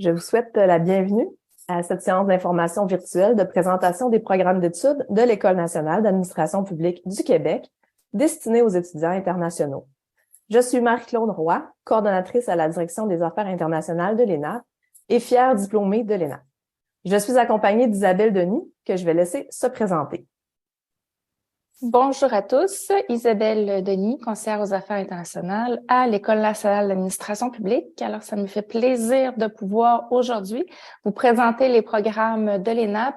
Je vous souhaite la bienvenue à cette séance d'information virtuelle de présentation des programmes d'études de l'École nationale d'administration publique du Québec destinés aux étudiants internationaux. Je suis Marie-Claude Roy, coordonnatrice à la direction des affaires internationales de l'ENAP et fière diplômée de l'ENAP. Je suis accompagnée d'Isabelle Denis, que je vais laisser se présenter. Bonjour à tous, Isabelle Denis, conseillère aux affaires internationales à l'École nationale d'administration publique. Alors, ça me fait plaisir de pouvoir aujourd'hui vous présenter les programmes de l'ENAP,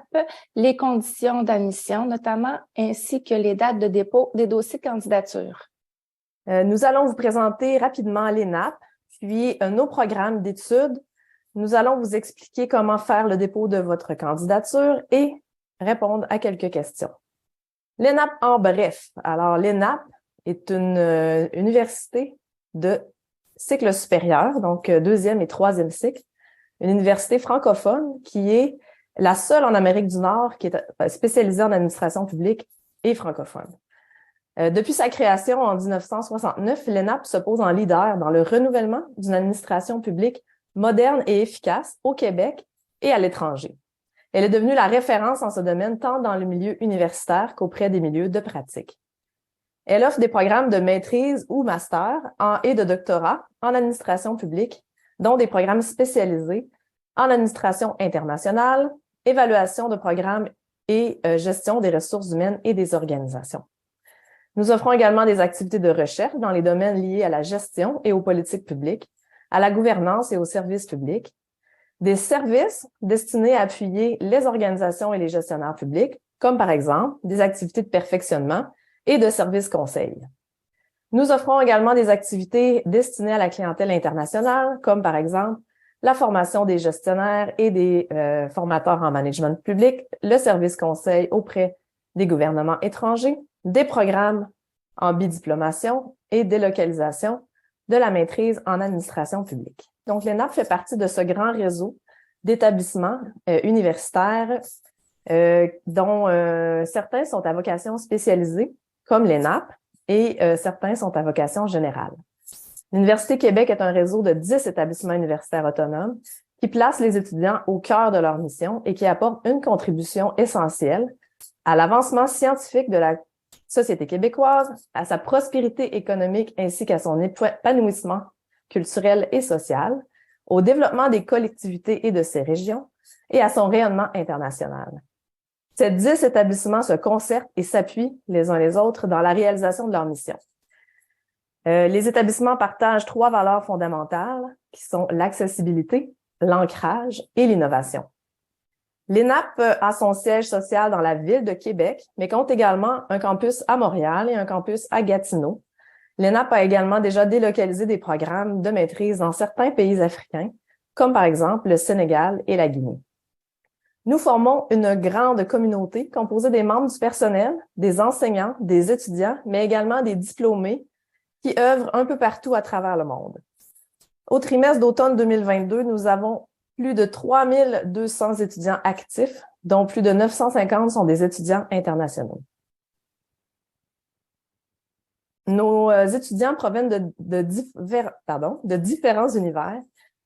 les conditions d'admission notamment, ainsi que les dates de dépôt des dossiers de candidature. Nous allons vous présenter rapidement l'ENAP, puis nos programmes d'études. Nous allons vous expliquer comment faire le dépôt de votre candidature et répondre à quelques questions. L'ENAP en bref. Alors, l'ENAP est une université de cycle supérieur, donc deuxième et troisième cycle, une université francophone qui est la seule en Amérique du Nord qui est spécialisée en administration publique et francophone. Depuis sa création en 1969, l'ENAP se pose en leader dans le renouvellement d'une administration publique moderne et efficace au Québec et à l'étranger. Elle est devenue la référence en ce domaine tant dans le milieu universitaire qu'auprès des milieux de pratique. Elle offre des programmes de maîtrise ou master et de doctorat en administration publique, dont des programmes spécialisés en administration internationale, évaluation de programmes et gestion des ressources humaines et des organisations. Nous offrons également des activités de recherche dans les domaines liés à la gestion et aux politiques publiques, à la gouvernance et aux services publics, des services destinés à appuyer les organisations et les gestionnaires publics, comme par exemple des activités de perfectionnement et de services conseils. Nous offrons également des activités destinées à la clientèle internationale, comme par exemple la formation des gestionnaires et des formateurs en management public, le service conseil auprès des gouvernements étrangers, des programmes en bidiplomation et délocalisation de la maîtrise en administration publique. Donc, l'ENAP fait partie de ce grand réseau d'établissements universitaires dont certains sont à vocation spécialisée, comme l'ENAP, et certains sont à vocation générale. L'Université Québec est un réseau de 10 établissements universitaires autonomes qui placent les étudiants au cœur de leur mission et qui apportent une contribution essentielle à l'avancement scientifique de la société québécoise, à sa prospérité économique ainsi qu'à son épanouissement culturel et social, au développement des collectivités et de ces régions et à son rayonnement international. Ces 10 établissements se concertent et s'appuient les uns les autres dans la réalisation de leur mission. Les établissements partagent 3 valeurs fondamentales qui sont l'accessibilité, l'ancrage et l'innovation. L'ENAP a son siège social dans la ville de Québec, mais compte également un campus à Montréal et un campus à Gatineau. L'ENAP a également déjà délocalisé des programmes de maîtrise dans certains pays africains, comme par exemple le Sénégal et la Guinée. Nous formons une grande communauté composée des membres du personnel, des enseignants, des étudiants, mais également des diplômés qui œuvrent un peu partout à travers le monde. Au trimestre d'automne 2022, nous avons plus de 3200 étudiants actifs, dont plus de 950 sont des étudiants internationaux. Nos étudiants proviennent de différents univers.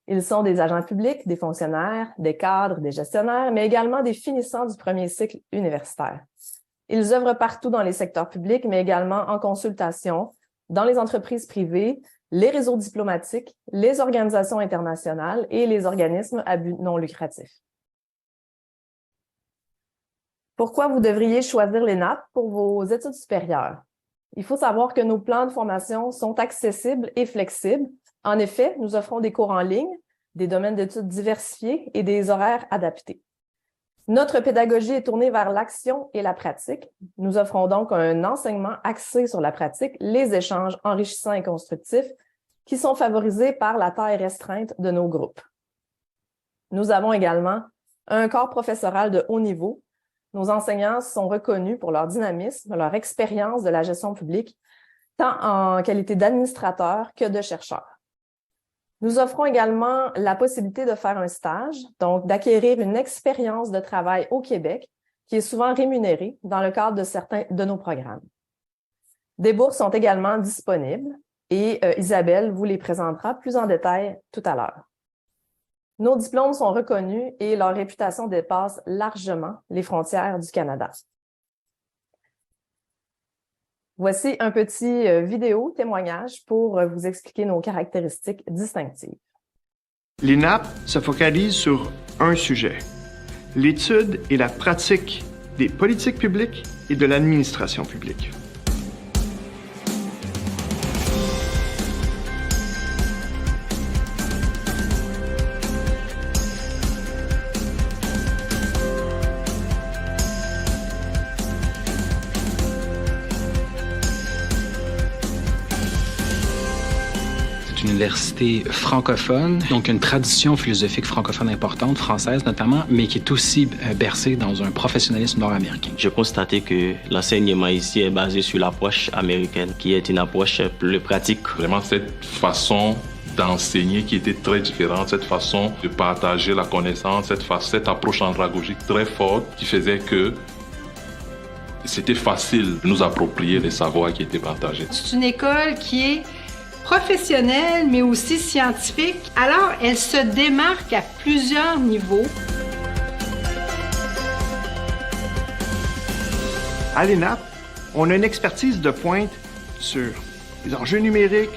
Ils sont des agents publics, des fonctionnaires, des cadres, des gestionnaires, mais également des finissants du premier cycle universitaire. Ils œuvrent partout dans les secteurs publics, mais également en consultation, dans les entreprises privées, les réseaux diplomatiques, les organisations internationales et les organismes à but non lucratif. Pourquoi vous devriez choisir l'ENAP pour vos études supérieures? Il faut savoir que nos plans de formation sont accessibles et flexibles. En effet, nous offrons des cours en ligne, des domaines d'études diversifiés et des horaires adaptés. Notre pédagogie est tournée vers l'action et la pratique. Nous offrons donc un enseignement axé sur la pratique, les échanges enrichissants et constructifs qui sont favorisés par la taille restreinte de nos groupes. Nous avons également un corps professoral de haut niveau. Nos enseignants sont reconnus pour leur dynamisme, leur expérience de la gestion publique, tant en qualité d'administrateurs que de chercheurs. Nous offrons également la possibilité de faire un stage, donc d'acquérir une expérience de travail au Québec, qui est souvent rémunérée dans le cadre de certains de nos programmes. Des bourses sont également disponibles et Isabelle vous les présentera plus en détail tout à l'heure. Nos diplômes sont reconnus et leur réputation dépasse largement les frontières du Canada. Voici un petit vidéo témoignage pour vous expliquer nos caractéristiques distinctives. L'ENAP se focalise sur un sujet, l'étude et la pratique des politiques publiques et de l'administration publique. C'est une université francophone, donc une tradition philosophique francophone importante, française notamment, mais qui est aussi bercée dans un professionnalisme nord-américain. J'ai constaté que l'enseignement ici est basé sur l'approche américaine, qui est une approche plus pratique. Vraiment cette façon d'enseigner qui était très différente, cette façon de partager la connaissance, cette approche andragogique très forte qui faisait que c'était facile de nous approprier les savoirs qui étaient partagés. C'est une école qui est professionnelle, mais aussi scientifique. Alors, elle se démarque à plusieurs niveaux. À l'ENAP, on a une expertise de pointe sur les enjeux numériques,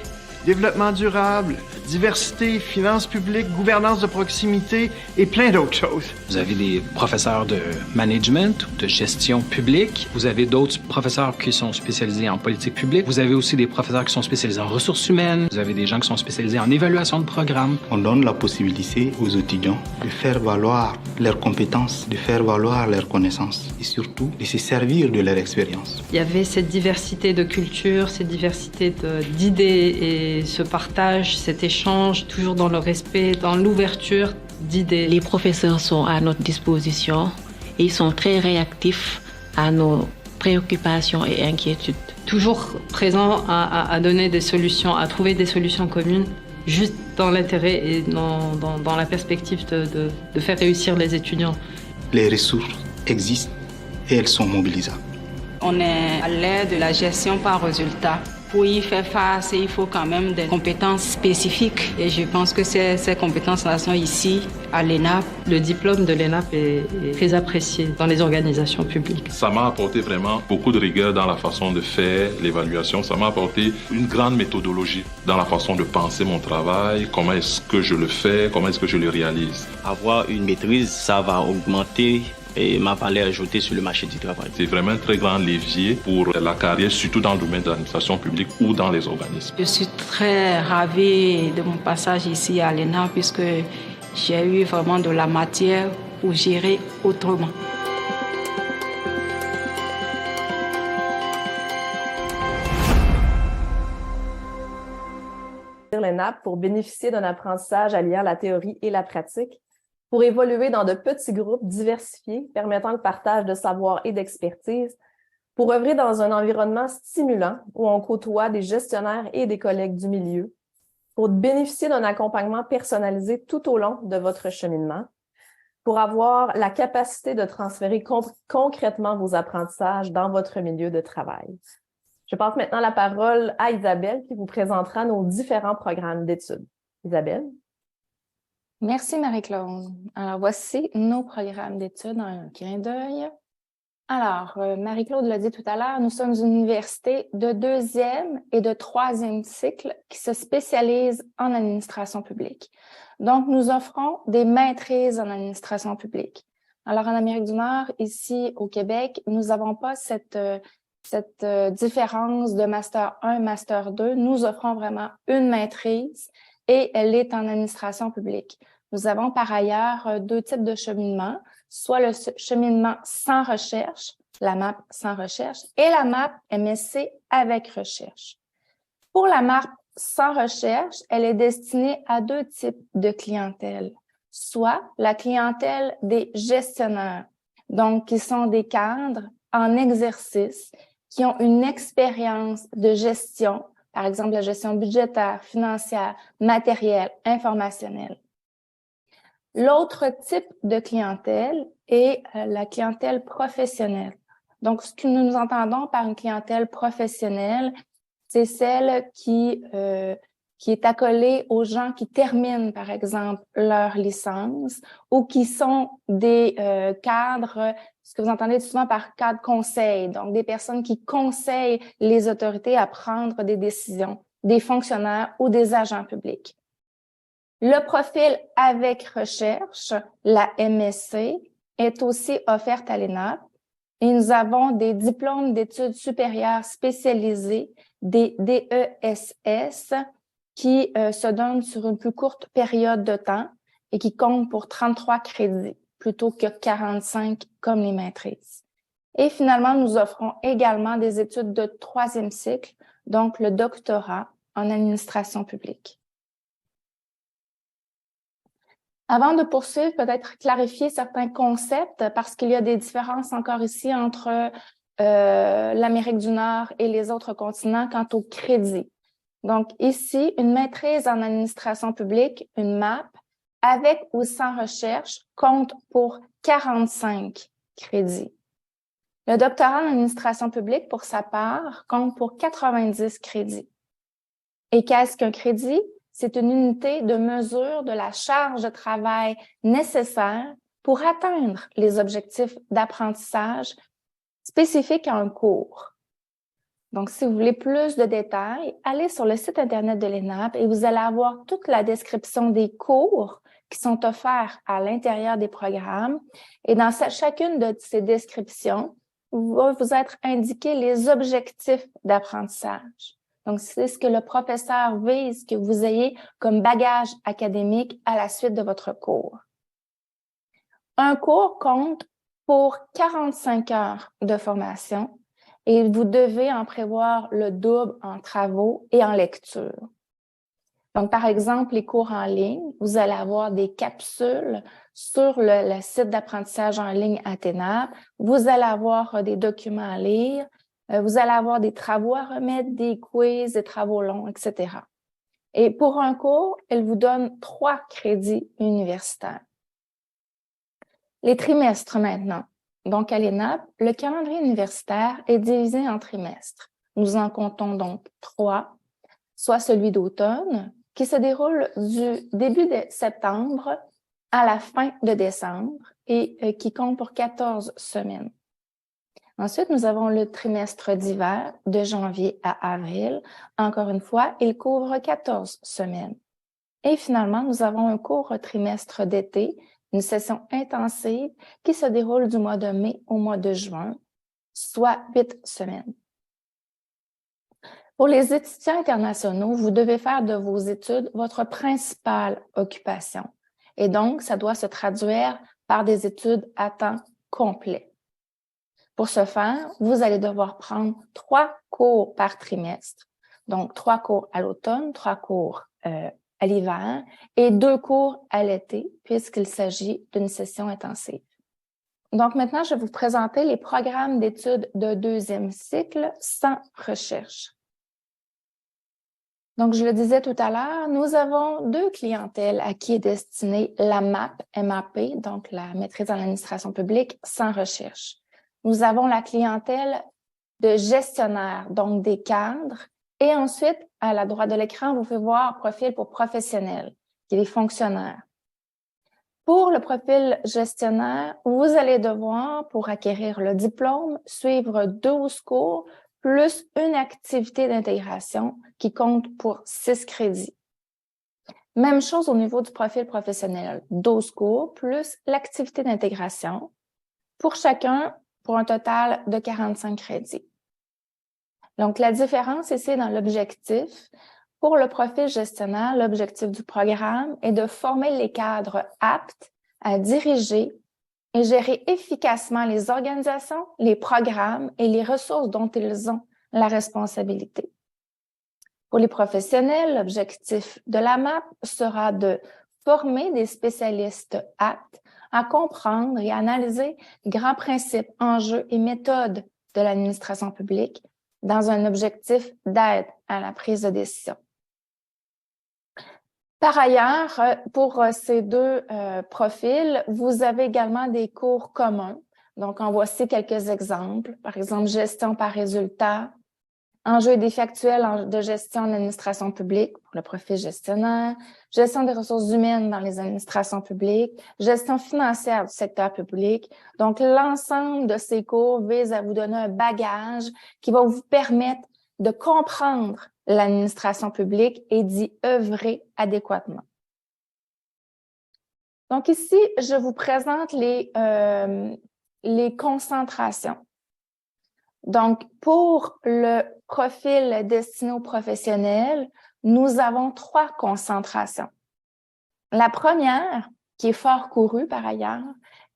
développement durable, diversité, finances publiques, gouvernance de proximité et plein d'autres choses. Vous avez des professeurs de management ou de gestion publique. Vous avez d'autres professeurs qui sont spécialisés en politique publique. Vous avez aussi des professeurs qui sont spécialisés en ressources humaines. Vous avez des gens qui sont spécialisés en évaluation de programmes. On donne la possibilité aux étudiants de faire valoir leurs compétences, de faire valoir leurs connaissances et surtout de se servir de leur expérience. Il y avait cette diversité de cultures, cette diversité d'idées et ce partage, cet échange, toujours dans le respect, dans l'ouverture d'idées. Les professeurs sont à notre disposition et ils sont très réactifs à nos préoccupations et inquiétudes. Toujours présents à donner des solutions, à trouver des solutions communes, juste dans l'intérêt et dans la perspective de faire réussir les étudiants. Les ressources existent et elles sont mobilisables. On est à l'ère de la gestion par résultat. Pour y faire face, il faut quand même des compétences spécifiques. Et je pense que ces compétences-là sont ici, à l'ENAP. Le diplôme de l'ENAP est très apprécié dans les organisations publiques. Ça m'a apporté vraiment beaucoup de rigueur dans la façon de faire l'évaluation. Ça m'a apporté une grande méthodologie dans la façon de penser mon travail, comment est-ce que je le fais, comment est-ce que je le réalise. Avoir une maîtrise, ça va augmenter et ma valeur ajoutée sur le marché du travail. C'est vraiment un très grand levier pour la carrière, surtout dans le domaine de l'administration publique ou dans les organismes. Je suis très ravie de mon passage ici à l'ENAP puisque j'ai eu vraiment de la matière pour gérer autrement. L'ENAP pour bénéficier d'un apprentissage alliant la théorie et la pratique, pour évoluer dans de petits groupes diversifiés permettant le partage de savoir et d'expertise, pour œuvrer dans un environnement stimulant où on côtoie des gestionnaires et des collègues du milieu, pour bénéficier d'un accompagnement personnalisé tout au long de votre cheminement, pour avoir la capacité de transférer concrètement vos apprentissages dans votre milieu de travail. Je passe maintenant la parole à Isabelle qui vous présentera nos différents programmes d'études. Isabelle? Merci Marie-Claude. Alors, voici nos programmes d'études en un clin d'œil. Alors, Marie-Claude l'a dit tout à l'heure, nous sommes une université de 2e et de 3e cycle qui se spécialise en administration publique. Donc, nous offrons des maîtrises en administration publique. Alors, en Amérique du Nord, ici au Québec, nous n'avons pas cette différence de Master 1, Master 2. Nous offrons vraiment une maîtrise et elle est en administration publique. Nous avons par ailleurs 2 types de cheminement, soit le cheminement sans recherche, la MAP sans recherche, et la MAP MSC avec recherche. Pour la MAP sans recherche, elle est destinée à 2 types de clientèle, soit la clientèle des gestionnaires, donc qui sont des cadres en exercice, qui ont une expérience de gestion, par exemple la gestion budgétaire, financière, matérielle, informationnelle. L'autre type de clientèle est la clientèle professionnelle. Donc, ce que nous entendons par une clientèle professionnelle, c'est celle qui qui est accolé aux gens qui terminent, par exemple, leur licence ou qui sont des cadres, ce que vous entendez souvent par cadre conseil, donc des personnes qui conseillent les autorités à prendre des décisions, des fonctionnaires ou des agents publics. Le profil avec recherche, la MSC, est aussi offerte à l'ENAP et nous avons des diplômes d'études supérieures spécialisés, des DESS, qui se donnent sur une plus courte période de temps et qui comptent pour 33 crédits plutôt que 45 comme les maîtrises. Et finalement, nous offrons également des études de 3e cycle, donc le doctorat en administration publique. Avant de poursuivre, peut-être clarifier certains concepts parce qu'il y a des différences encore ici entre l'Amérique du Nord et les autres continents quant au crédit. Donc ici, une maîtrise en administration publique, une MAP, avec ou sans recherche, compte pour 45 crédits. Le doctorat en administration publique, pour sa part, compte pour 90 crédits. Et qu'est-ce qu'un crédit? C'est une unité de mesure de la charge de travail nécessaire pour atteindre les objectifs d'apprentissage spécifiques à un cours. Donc, si vous voulez plus de détails, allez sur le site Internet de l'ENAP et vous allez avoir toute la description des cours qui sont offerts à l'intérieur des programmes. Et dans chacune de ces descriptions, va vous être indiqué les objectifs d'apprentissage. Donc, c'est ce que le professeur vise que vous ayez comme bagage académique à la suite de votre cours. Un cours compte pour 45 heures de formation et vous devez en prévoir le double en travaux et en lecture. Donc, par exemple, les cours en ligne, vous allez avoir des capsules sur le site d'apprentissage en ligne Athéna. Vous allez avoir des documents à lire. Vous allez avoir des travaux à remettre, des quiz, des travaux longs, etc. Et pour un cours, elle vous donne 3 crédits universitaires. Les trimestres maintenant. Donc, à l'ENAP, le calendrier universitaire est divisé en trimestres. Nous en comptons donc 3, soit celui d'automne, qui se déroule du début de septembre à la fin de décembre et qui compte pour 14 semaines. Ensuite, nous avons le trimestre d'hiver de janvier à avril. Encore une fois, il couvre 14 semaines. Et finalement, nous avons un court trimestre d'été, une session intensive qui se déroule du mois de mai au mois de juin, soit 8 semaines. Pour les étudiants internationaux, vous devez faire de vos études votre principale occupation. Et donc, ça doit se traduire par des études à temps complet. Pour ce faire, vous allez devoir prendre 3 cours par trimestre. Donc, 3 cours à l'automne, 3 cours à l'hiver et 2 cours à l'été, puisqu'il s'agit d'une session intensive. Donc, maintenant, je vais vous présenter les programmes d'études de 2e cycle sans recherche. Donc, je le disais tout à l'heure, nous avons 2 clientèles à qui est destinée la MAP, MAP, donc la maîtrise en administration publique sans recherche. Nous avons la clientèle de gestionnaires, donc des cadres. Et ensuite, à la droite de l'écran, vous pouvez voir profil pour professionnels, qui est les fonctionnaires. Pour le profil gestionnaire, vous allez devoir, pour acquérir le diplôme, suivre 12 cours plus une activité d'intégration qui compte pour 6 crédits. Même chose au niveau du profil professionnel, 12 cours plus l'activité d'intégration, pour chacun pour un total de 45 crédits. Donc, la différence ici dans l'objectif, pour le profil gestionnaire, l'objectif du programme est de former les cadres aptes à diriger et gérer efficacement les organisations, les programmes et les ressources dont ils ont la responsabilité. Pour les professionnels, l'objectif de la MAP sera de former des spécialistes aptes à comprendre et à analyser les grands principes, enjeux et méthodes de l'administration publique dans un objectif d'aide à la prise de décision. Par ailleurs, pour ces 2 profils, vous avez également des cours communs. Donc, en voici quelques exemples. Par exemple, gestion par résultat, enjeux et défis actuels de gestion en administration publique pour le profil gestionnaire, gestion des ressources humaines dans les administrations publiques, gestion financière du secteur public. Donc, l'ensemble de ces cours vise à vous donner un bagage qui va vous permettre de comprendre l'administration publique et d'y œuvrer adéquatement. Donc ici, je vous présente les concentrations. Donc, pour le profil destiné aux professionnels, nous avons 3 concentrations. La première, qui est fort courue par ailleurs,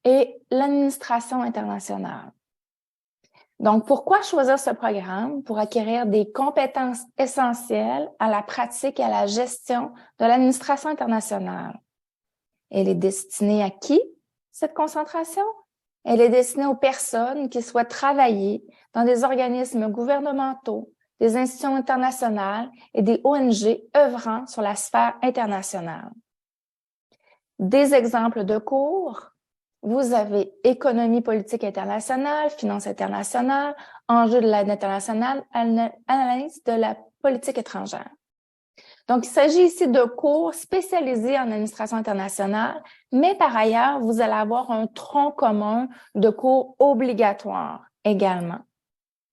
est l'administration internationale. Donc, pourquoi choisir ce programme? Pour acquérir des compétences essentielles à la pratique et à la gestion de l'administration internationale. Elle est destinée à qui, cette concentration? Elle est destinée aux personnes qui souhaitent travailler dans des organismes gouvernementaux, des institutions internationales et des ONG œuvrant sur la sphère internationale. Des exemples de cours, vous avez économie politique internationale, finance internationale, enjeux de l'aide internationale, analyse de la politique étrangère. Donc, il s'agit ici de cours spécialisés en administration internationale, mais par ailleurs, vous allez avoir un tronc commun de cours obligatoires également.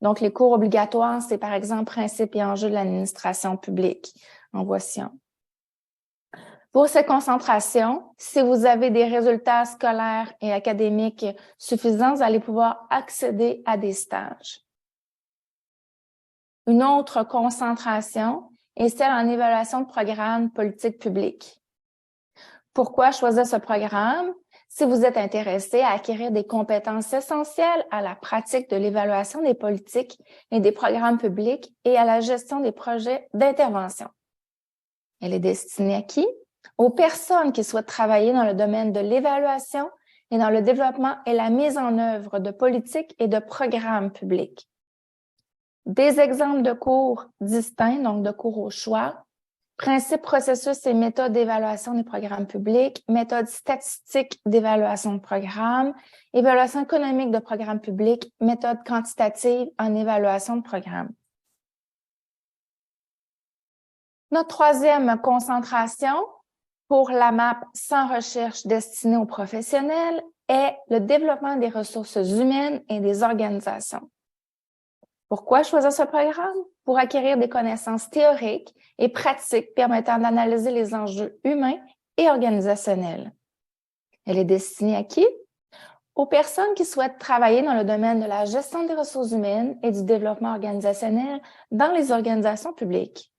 Donc, les cours obligatoires, c'est par exemple principes et enjeux de l'administration publique. En voici un. Pour cette concentration, si vous avez des résultats scolaires et académiques suffisants, vous allez pouvoir accéder à des stages. Une autre concentration est celle en évaluation de programme politique publique. Pourquoi choisir ce programme? Si vous êtes intéressé à acquérir des compétences essentielles à la pratique de l'évaluation des politiques et des programmes publics et à la gestion des projets d'intervention. Elle est destinée à qui? Aux personnes qui souhaitent travailler dans le domaine de l'évaluation et dans le développement et la mise en œuvre de politiques et de programmes publics. Des exemples de cours distincts, donc de cours au choix, principes, processus et méthodes d'évaluation des programmes publics, méthodes statistiques d'évaluation de programmes, évaluation économique de programmes publics, méthodes quantitatives en évaluation de programmes. Notre troisième concentration pour la MAP sans recherche destinée aux professionnels est le développement des ressources humaines et des organisations. Pourquoi choisir ce programme? Pour acquérir des connaissances théoriques et pratiques permettant d'analyser les enjeux humains et organisationnels. Elle est destinée à qui? Aux personnes qui souhaitent travailler dans le domaine de la gestion des ressources humaines et du développement organisationnel dans les organisations publiques.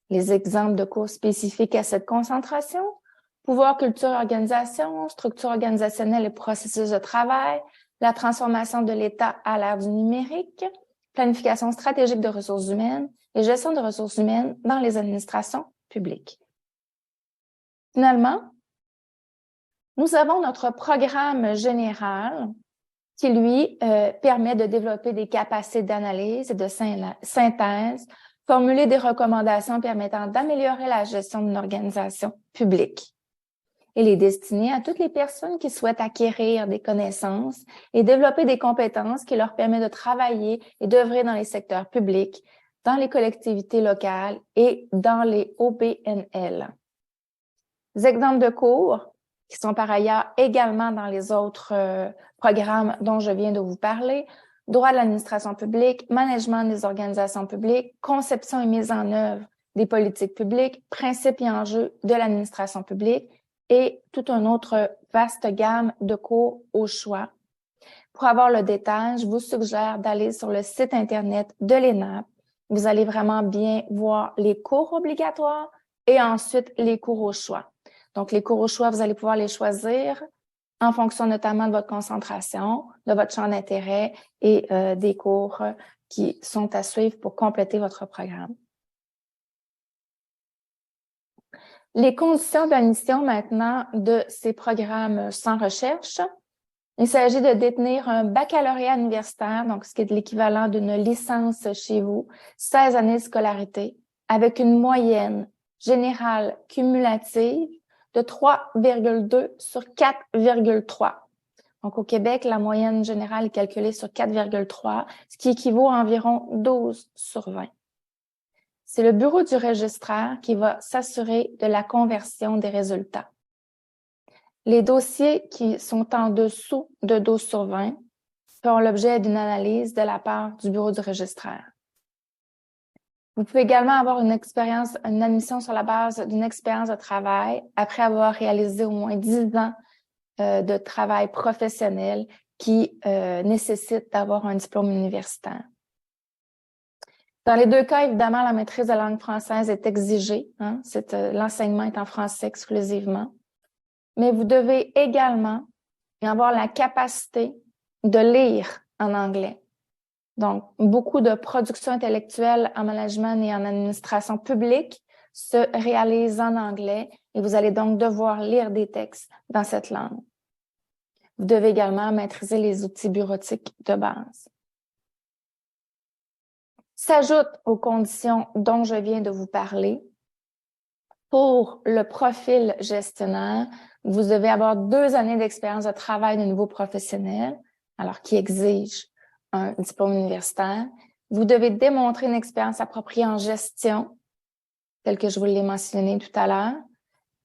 Les exemples de cours spécifiques à cette concentration: pouvoir, culture, organisation, structure organisationnelle et processus de travail, la transformation de l'État à l'ère du numérique, planification stratégique de ressources humaines et gestion de ressources humaines dans les administrations publiques. Finalement, nous avons notre programme général qui, lui, permet de développer des capacités d'analyse et de synthèse, formuler des recommandations permettant d'améliorer la gestion d'une organisation publique. Il est destiné à toutes les personnes qui souhaitent acquérir des connaissances et développer des compétences qui leur permettent de travailler et d'œuvrer dans les secteurs publics, dans les collectivités locales et dans les OBNL. Des exemples de cours qui sont par ailleurs également dans les autres programmes dont je viens de vous parler: droit de l'administration publique, management des organisations publiques, conception et mise en œuvre des politiques publiques, principes et enjeux de l'administration publique, et toute une autre vaste gamme de cours au choix. Pour avoir le détail, je vous suggère d'aller sur le site Internet de l'ENAP. Vous allez vraiment bien voir les cours obligatoires et ensuite les cours au choix. Donc, les cours au choix, vous allez pouvoir les choisir en fonction notamment de votre concentration, de votre champ d'intérêt et des cours qui sont à suivre pour compléter votre programme. Les conditions d'admission maintenant de ces programmes sans recherche. Il s'agit de détenir un baccalauréat universitaire, donc ce qui est l'équivalent d'une licence chez vous, 16 années de scolarité, avec une moyenne générale cumulative de 3,2 sur 4,3. Donc, au Québec, la moyenne générale est calculée sur 4,3, ce qui équivaut à environ 12 sur 20. C'est le bureau du registraire qui va s'assurer de la conversion des résultats. Les dossiers qui sont en dessous de 12 sur 20 feront l'objet d'une analyse de la part du bureau du registraire. Vous pouvez également avoir une admission sur la base d'une expérience de travail après avoir réalisé au moins 10 ans de travail professionnel qui nécessite d'avoir un diplôme universitaire. Dans les deux cas, évidemment, la maîtrise de la langue française est exigée. Hein? L'enseignement est en français exclusivement. Mais vous devez également avoir la capacité de lire en anglais. Donc, beaucoup de production intellectuelle en management et en administration publique se réalisent en anglais et vous allez donc devoir lire des textes dans cette langue. Vous devez également maîtriser les outils bureautiques de base. S'ajoute aux conditions dont je viens de vous parler, pour le profil gestionnaire, vous devez avoir 2 années d'expérience de travail de niveau professionnel, alors qui exige un diplôme universitaire. Vous devez démontrer une expérience appropriée en gestion, telle que je vous l'ai mentionné tout à l'heure.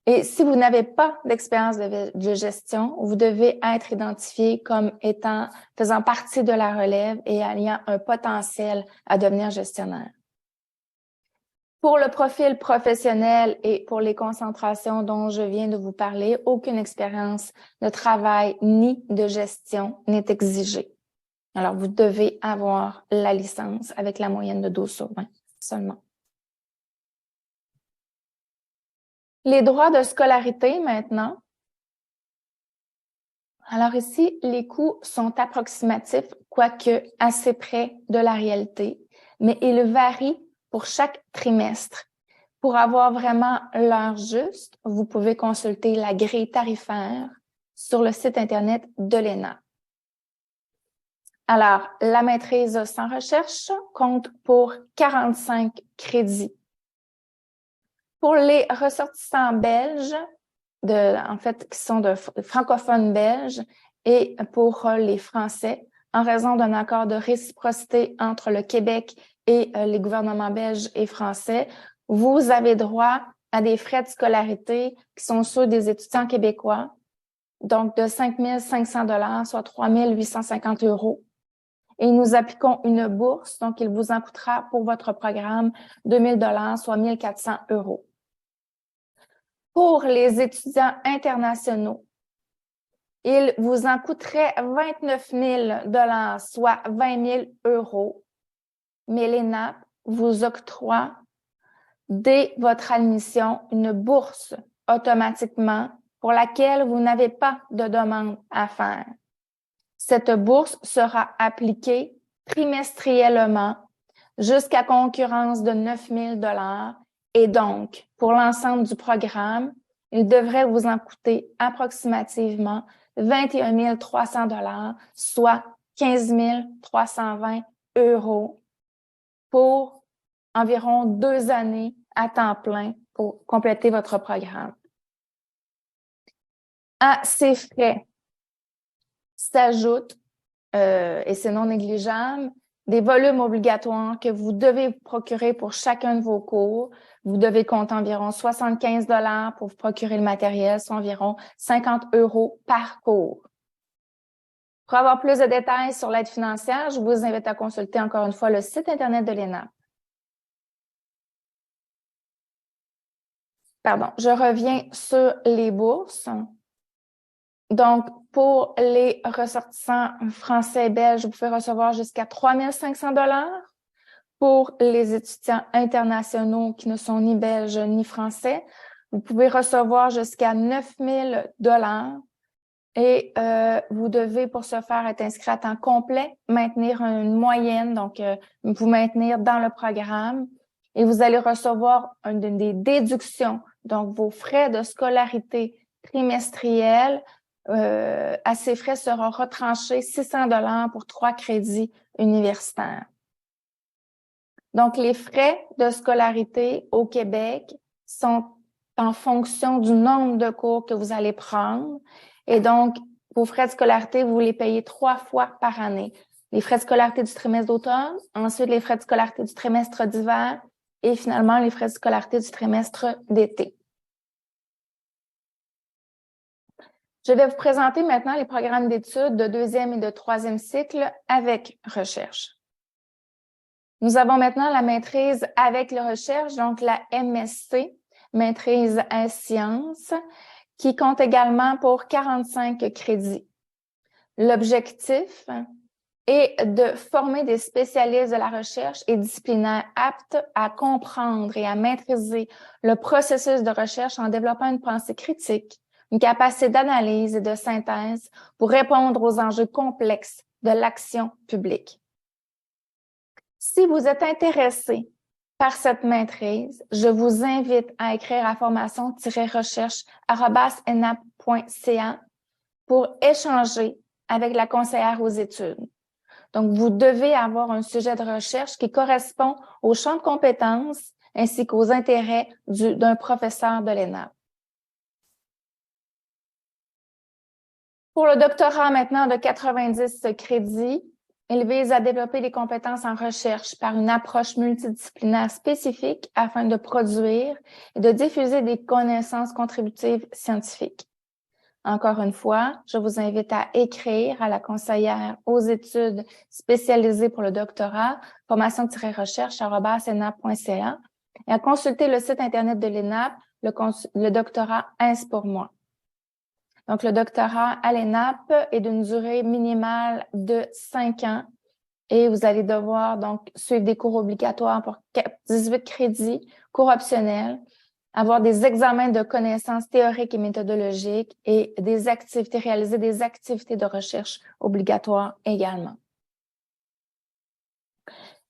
Et si vous n'avez pas d'expérience de gestion, vous devez être identifié comme faisant partie de la relève et ayant un potentiel à devenir gestionnaire. Pour le profil professionnel et pour les concentrations dont je viens de vous parler, aucune expérience de travail ni de gestion n'est exigée. Alors, vous devez avoir la licence avec la moyenne de 12 sur 20 seulement. Les droits de scolarité maintenant. Alors ici, les coûts sont approximatifs, quoique assez près de la réalité, mais ils varient pour chaque trimestre. Pour avoir vraiment l'heure juste, vous pouvez consulter la grille tarifaire sur le site Internet de l'ENAP. Alors, la maîtrise sans recherche compte pour 45 crédits. Pour les ressortissants belges, qui sont de francophones belges, et pour les Français, en raison d'un accord de réciprocité entre le Québec et les gouvernements belges et français, vous avez droit à des frais de scolarité qui sont ceux des étudiants québécois, donc de 5 500 $, soit 3 850 €. Et nous appliquons une bourse, donc il vous en coûtera pour votre programme 2 000 $, soit 1 400 €. Pour les étudiants internationaux, il vous en coûterait 29 000 $, soit 20 000 €. Mais l'ENAP vous octroie, dès votre admission, une bourse automatiquement pour laquelle vous n'avez pas de demande à faire. Cette bourse sera appliquée trimestriellement jusqu'à concurrence de 9 000 $ et donc, pour l'ensemble du programme, il devrait vous en coûter approximativement 21 300 $, soit 15 320 € pour environ 2 années à temps plein pour compléter votre programme. À ces frais s'ajoutent, et c'est non négligeable, des volumes obligatoires que vous devez vous procurer pour chacun de vos cours. Vous devez compter environ 75 $ pour vous procurer le matériel, soit environ 50 € par cours. Pour avoir plus de détails sur l'aide financière, je vous invite à consulter encore une fois le site Internet de l'ENAP. Je reviens sur les bourses. Donc, pour les ressortissants français et belges, vous pouvez recevoir jusqu'à 3 500 $. Pour les étudiants internationaux qui ne sont ni belges ni français, vous pouvez recevoir jusqu'à 9 000 $ et vous devez, pour ce faire, être inscrit à temps complet, maintenir une moyenne, donc vous maintenir dans le programme et vous allez recevoir des déductions, donc vos frais de scolarité trimestriels. À ces frais seront retranchés 600 $ pour 3 crédits universitaires. Donc, les frais de scolarité au Québec sont en fonction du nombre de cours que vous allez prendre. Et donc, vos frais de scolarité, vous les payez 3 fois par année. Les frais de scolarité du trimestre d'automne, ensuite les frais de scolarité du trimestre d'hiver et finalement les frais de scolarité du trimestre d'été. Je vais vous présenter maintenant les programmes d'études de 2e et de 3e cycle avec recherche. Nous avons maintenant la maîtrise avec les recherches, donc la MSC, maîtrise en sciences, qui compte également pour 45 crédits. L'objectif est de former des spécialistes de la recherche et disciplinaires aptes à comprendre et à maîtriser le processus de recherche en développant une pensée critique, une capacité d'analyse et de synthèse pour répondre aux enjeux complexes de l'action publique. Si vous êtes intéressé par cette maîtrise, je vous invite à écrire à formation-recherche@enap.ca pour échanger avec la conseillère aux études. Donc, vous devez avoir un sujet de recherche qui correspond au champ de compétences ainsi qu'aux intérêts d'un professeur de l'ENAP. Pour le doctorat maintenant de 90 crédits, il vise à développer des compétences en recherche par une approche multidisciplinaire spécifique afin de produire et de diffuser des connaissances contributives scientifiques. Encore une fois, je vous invite à écrire à la conseillère aux études spécialisées pour le doctorat, formation-recherche@enap.ca et à consulter le site Internet de l'ENAP, le doctorat Ins pour moi. Donc, le doctorat à l'ENAP est d'une durée minimale de 5 ans et vous allez devoir donc suivre des cours obligatoires pour 18 crédits, cours optionnels, avoir des examens de connaissances théoriques et méthodologiques et réaliser des activités de recherche obligatoires également.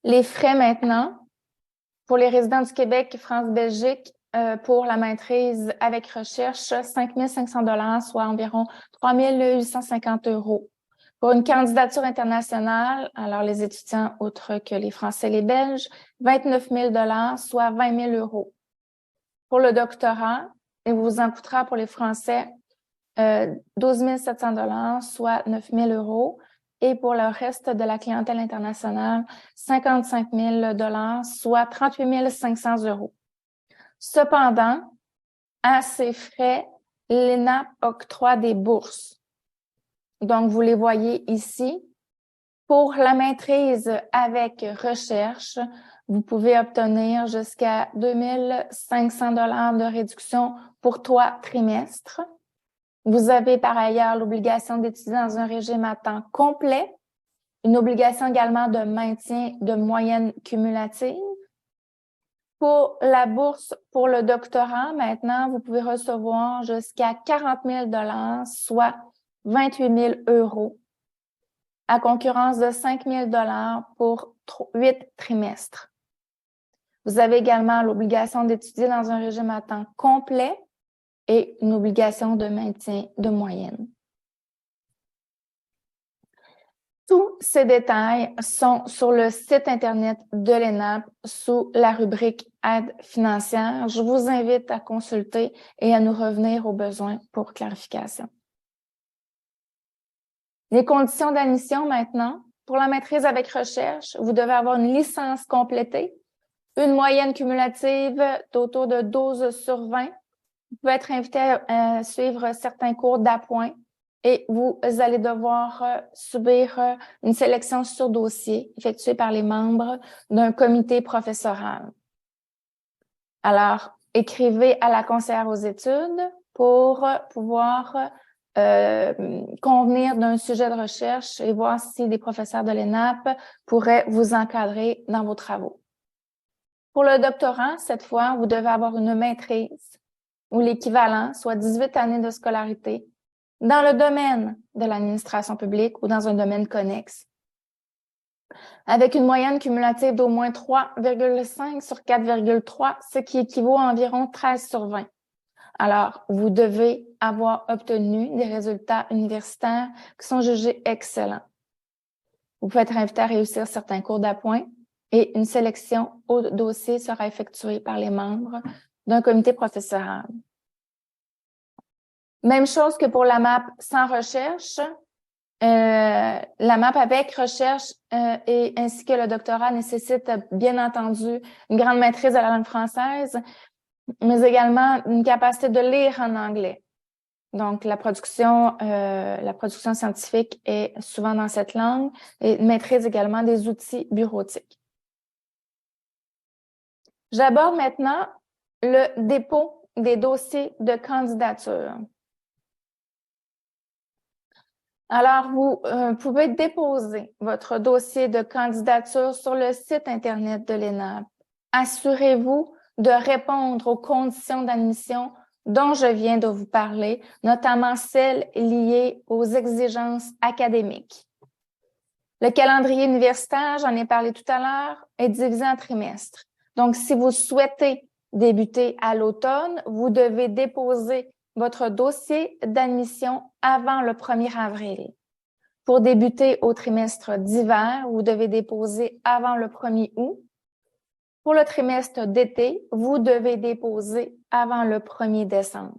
Les frais maintenant, pour les résidents du Québec, France, Belgique, pour la maîtrise avec recherche, 5 500 $, soit environ 3 850 €. Pour une candidature internationale, alors les étudiants autres que les Français et les Belges, 29 000 $, soit 20 000 €. Pour le doctorat, il vous en coûtera pour les Français 12 700 $, soit 9 000 €. Et pour le reste de la clientèle internationale, 55 000 $, soit 38 500 €. Cependant, à ces frais, l'ENAP octroie des bourses. Donc, vous les voyez ici. Pour la maîtrise avec recherche, vous pouvez obtenir jusqu'à 2 500 $ de réduction pour 3 trimestres. Vous avez par ailleurs l'obligation d'étudier dans un régime à temps complet, une obligation également de maintien de moyenne cumulative. Pour la bourse pour le doctorat, maintenant, vous pouvez recevoir jusqu'à 40 000 $, soit 28 000 €, à concurrence de 5 000 $ pour 8 trimestres. Vous avez également l'obligation d'étudier dans un régime à temps complet et une obligation de maintien de moyenne. Tous ces détails sont sur le site Internet de l'ENAP sous la rubrique « Aide financière ». Je vous invite à consulter et à nous revenir au besoin pour clarification. Les conditions d'admission maintenant. Pour la maîtrise avec recherche, vous devez avoir une licence complétée, une moyenne cumulative d'autour de 12 sur 20. Vous pouvez être invité à suivre certains cours d'appoint et vous allez devoir subir une sélection sur dossier effectuée par les membres d'un comité professoral. Alors, écrivez à la conseillère aux études pour pouvoir convenir d'un sujet de recherche et voir si des professeurs de l'ENAP pourraient vous encadrer dans vos travaux. Pour le doctorat, cette fois, vous devez avoir une maîtrise ou l'équivalent, soit 18 années de scolarité, dans le domaine de l'administration publique ou dans un domaine connexe, avec une moyenne cumulative d'au moins 3,5 sur 4,3, ce qui équivaut à environ 13 sur 20. Alors, vous devez avoir obtenu des résultats universitaires qui sont jugés excellents. Vous pouvez être invité à réussir certains cours d'appoint et une sélection au dossier sera effectuée par les membres d'un comité professoral. Même chose que pour la MAP sans recherche. La MAP avec recherche et ainsi que le doctorat nécessite bien entendu une grande maîtrise de la langue française, mais également une capacité de lire en anglais. Donc, la production scientifique est souvent dans cette langue et maîtrise également des outils bureautiques. J'aborde maintenant le dépôt des dossiers de candidature. Alors, vous pouvez déposer votre dossier de candidature sur le site Internet de l'ENAP. Assurez-vous de répondre aux conditions d'admission dont je viens de vous parler, notamment celles liées aux exigences académiques. Le calendrier universitaire, j'en ai parlé tout à l'heure, est divisé en trimestres. Donc, si vous souhaitez débuter à l'automne, vous devez déposer votre dossier d'admission avant le 1er avril. Pour débuter au trimestre d'hiver, vous devez déposer avant le 1er août. Pour le trimestre d'été, vous devez déposer avant le 1er décembre.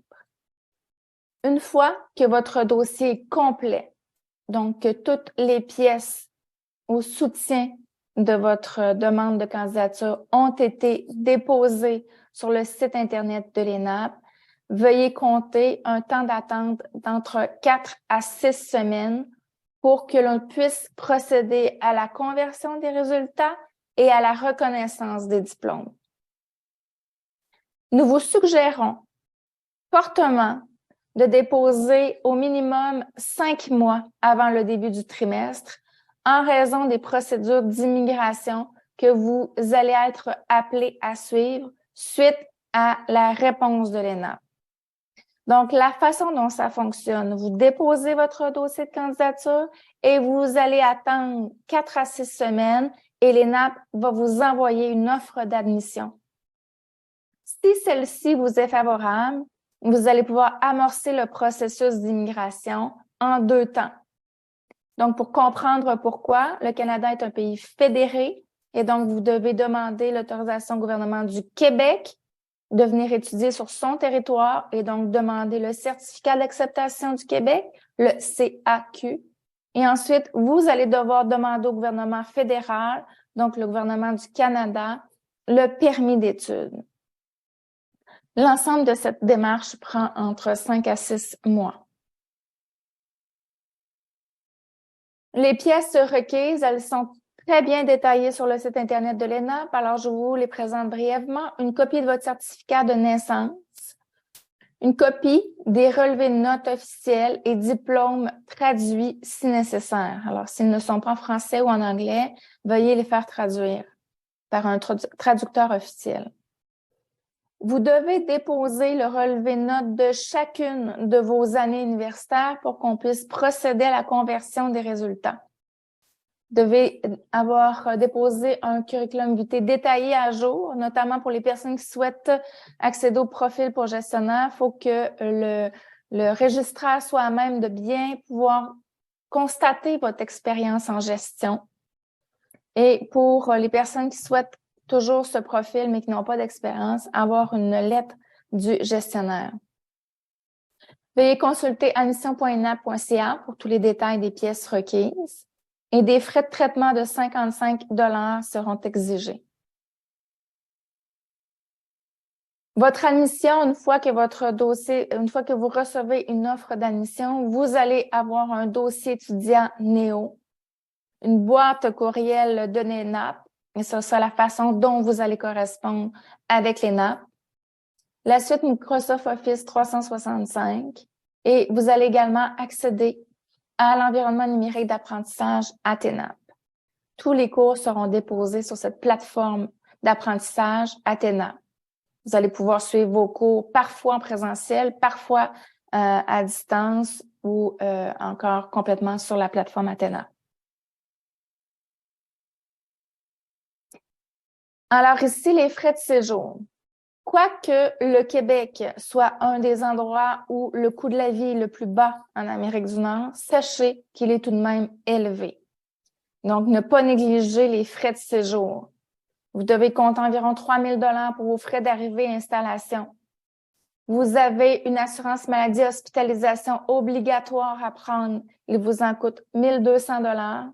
Une fois que votre dossier est complet, donc que toutes les pièces au soutien de votre demande de candidature ont été déposées sur le site Internet de l'ENAP, veuillez compter un temps d'attente d'entre 4 à 6 semaines pour que l'on puisse procéder à la conversion des résultats et à la reconnaissance des diplômes. Nous vous suggérons fortement de déposer au minimum 5 mois avant le début du trimestre en raison des procédures d'immigration que vous allez être appelés à suivre suite à la réponse de l'ENAP. Donc, la façon dont ça fonctionne, vous déposez votre dossier de candidature et vous allez attendre 4 à 6 semaines et l'ENAP va vous envoyer une offre d'admission. Si celle-ci vous est favorable, vous allez pouvoir amorcer le processus d'immigration en 2 temps. Donc, pour comprendre pourquoi, le Canada est un pays fédéré et donc vous devez demander l'autorisation au gouvernement du Québec de venir étudier sur son territoire et donc demander le certificat d'acceptation du Québec, le CAQ. Et ensuite, vous allez devoir demander au gouvernement fédéral, donc le gouvernement du Canada, le permis d'études. L'ensemble de cette démarche prend entre 5 à 6 mois. Les pièces requises, elles sont très bien détaillées sur le site Internet de l'ENAP, alors je vous les présente brièvement. Une copie de votre certificat de naissance, une copie des relevés de notes officiels et diplômes traduits si nécessaire. Alors, s'ils ne sont pas en français ou en anglais, veuillez les faire traduire par un traducteur officiel. Vous devez déposer le relevé de notes de chacune de vos années universitaires pour qu'on puisse procéder à la conversion des résultats. Vous devez avoir déposé un curriculum vitae détaillé à jour, notamment pour les personnes qui souhaitent accéder au profil pour gestionnaire. Il faut que le registraire soit à même de bien pouvoir constater votre expérience en gestion. Et pour les personnes qui souhaitent toujours ce profil, mais qui n'ont pas d'expérience, avoir une lettre du gestionnaire. Veuillez consulter admission.enap.ca pour tous les détails des pièces requises et des frais de traitement de 55 $ seront exigés. Votre admission, une fois que vous recevez une offre d'admission, vous allez avoir un dossier étudiant NEO, une boîte courriel de l'ENAP, et ça, c'est la façon dont vous allez correspondre avec l'ENAP. La suite Microsoft Office 365 et vous allez également accéder à l'environnement numérique d'apprentissage Athénap. Tous les cours seront déposés sur cette plateforme d'apprentissage Athénap. Vous allez pouvoir suivre vos cours parfois en présentiel, parfois à distance ou encore complètement sur la plateforme Athénap. Alors ici, les frais de séjour. Quoique le Québec soit un des endroits où le coût de la vie est le plus bas en Amérique du Nord, sachez qu'il est tout de même élevé. Donc, ne pas négliger les frais de séjour. Vous devez compter environ 3 000 $ pour vos frais d'arrivée et installation. Vous avez une assurance maladie hospitalisation obligatoire à prendre. Il vous en coûte 1 200 $.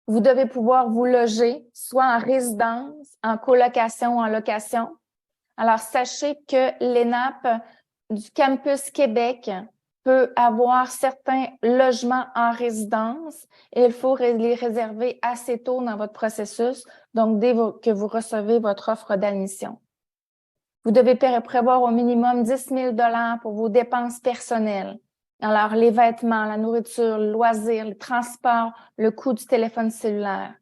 Vous devez pouvoir vous loger, soit en résidence, en colocation ou en location. Alors, sachez que l'ENAP du Campus Québec peut avoir certains logements en résidence et il faut les réserver assez tôt dans votre processus, donc dès que vous recevez votre offre d'admission. Vous devez prévoir au minimum 10 000 $ pour vos dépenses personnelles. Alors, les vêtements, la nourriture, le loisir, le transport, le coût du téléphone cellulaire.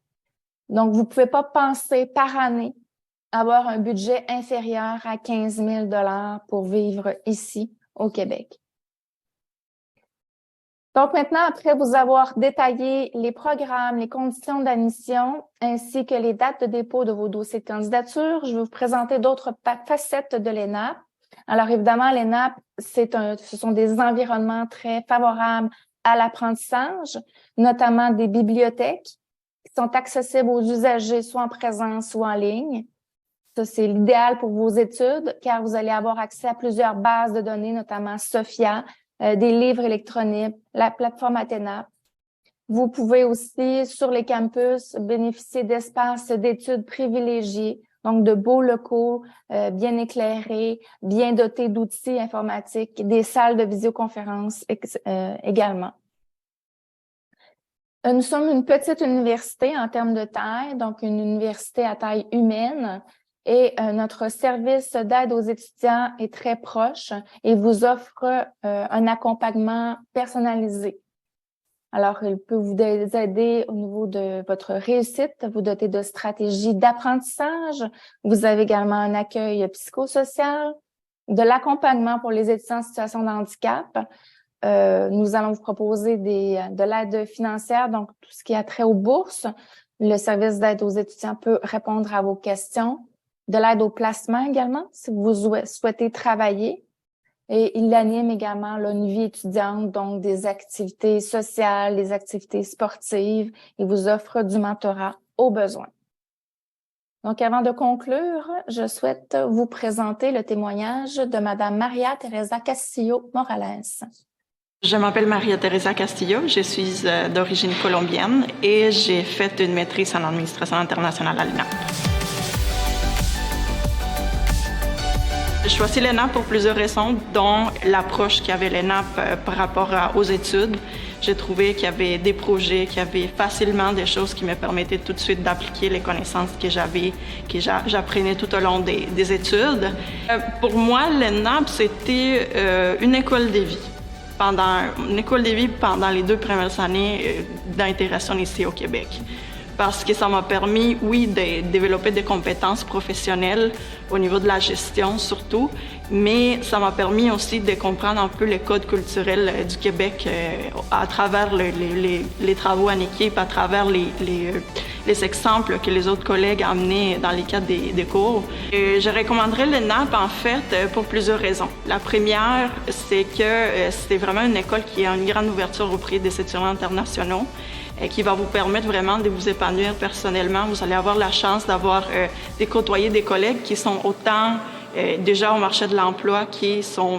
Donc, vous ne pouvez pas penser par année avoir un budget inférieur à 15 000 $ pour vivre ici au Québec. Donc maintenant, après vous avoir détaillé les programmes, les conditions d'admission, ainsi que les dates de dépôt de vos dossiers de candidature, je vais vous présenter d'autres facettes de l'ENAP. Alors évidemment, l'ENAP, ce sont des environnements très favorables à l'apprentissage, notamment des bibliothèques qui sont accessibles aux usagers soit en présence ou en ligne. Ça, c'est l'idéal pour vos études, car vous allez avoir accès à plusieurs bases de données, notamment SOFIA, des livres électroniques, la plateforme Athéna. Vous pouvez aussi, sur les campus, bénéficier d'espaces d'études privilégiés, donc de beaux locaux, bien éclairés, bien dotés d'outils informatiques, des salles de visioconférence également. Nous sommes une petite université en termes de taille, donc une université à taille humaine. Et notre service d'aide aux étudiants est très proche et vous offre un accompagnement personnalisé. Alors, il peut vous aider au niveau de votre réussite, vous doter de stratégies d'apprentissage. Vous avez également un accueil psychosocial, de l'accompagnement pour les étudiants en situation de handicap. Nous allons vous proposer de l'aide financière, donc tout ce qui a trait aux bourses. Le service d'aide aux étudiants peut répondre à vos questions. De l'aide au placement également, si vous souhaitez travailler. Et il anime également une vie étudiante, donc des activités sociales, des activités sportives. Il vous offre du mentorat au besoin. Donc, avant de conclure, je souhaite vous présenter le témoignage de Madame Maria Teresa Castillo Morales. Je m'appelle Maria Teresa Castillo, je suis d'origine colombienne et j'ai fait une maîtrise en administration internationale à l'ENAP. J'ai choisi l'ENAP pour plusieurs raisons, dont l'approche qu'avait l'ENAP par rapport aux études. J'ai trouvé qu'il y avait des projets, qu'il y avait facilement des choses qui me permettaient tout de suite d'appliquer les connaissances que j'apprenais tout au long des études. Pour moi, l'ENAP, c'était une école de vie. Une école de vie pendant les 2 premières années d'intégration ici au Québec. Parce que ça m'a permis, oui, de développer des compétences professionnelles au niveau de la gestion surtout, mais ça m'a permis aussi de comprendre un peu les codes culturels du Québec à travers les travaux en équipe, à travers les exemples que les autres collègues amenaient dans les cadres des cours. Et je recommanderais l'ENAP, en fait, pour plusieurs raisons. La première, c'est que c'est vraiment une école qui a une grande ouverture auprès des étudiants internationaux, qui va vous permettre vraiment de vous épanouir personnellement. Vous allez avoir la chance de côtoyer des collègues qui sont autant déjà au marché de l'emploi,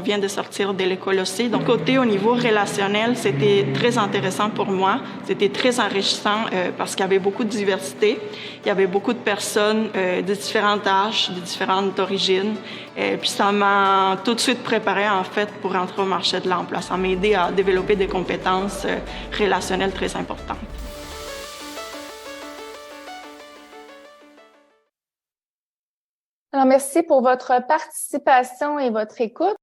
viennent de sortir de l'école aussi. Donc, au niveau relationnel, c'était très intéressant pour moi. C'était très enrichissant parce qu'il y avait beaucoup de diversité. Il y avait beaucoup de personnes de différents âges, de différentes origines. Puis ça m'a tout de suite préparé, en fait, pour entrer au marché de l'emploi. Ça m'a aidé à développer des compétences relationnelles très importantes. Alors, merci pour votre participation et votre écoute.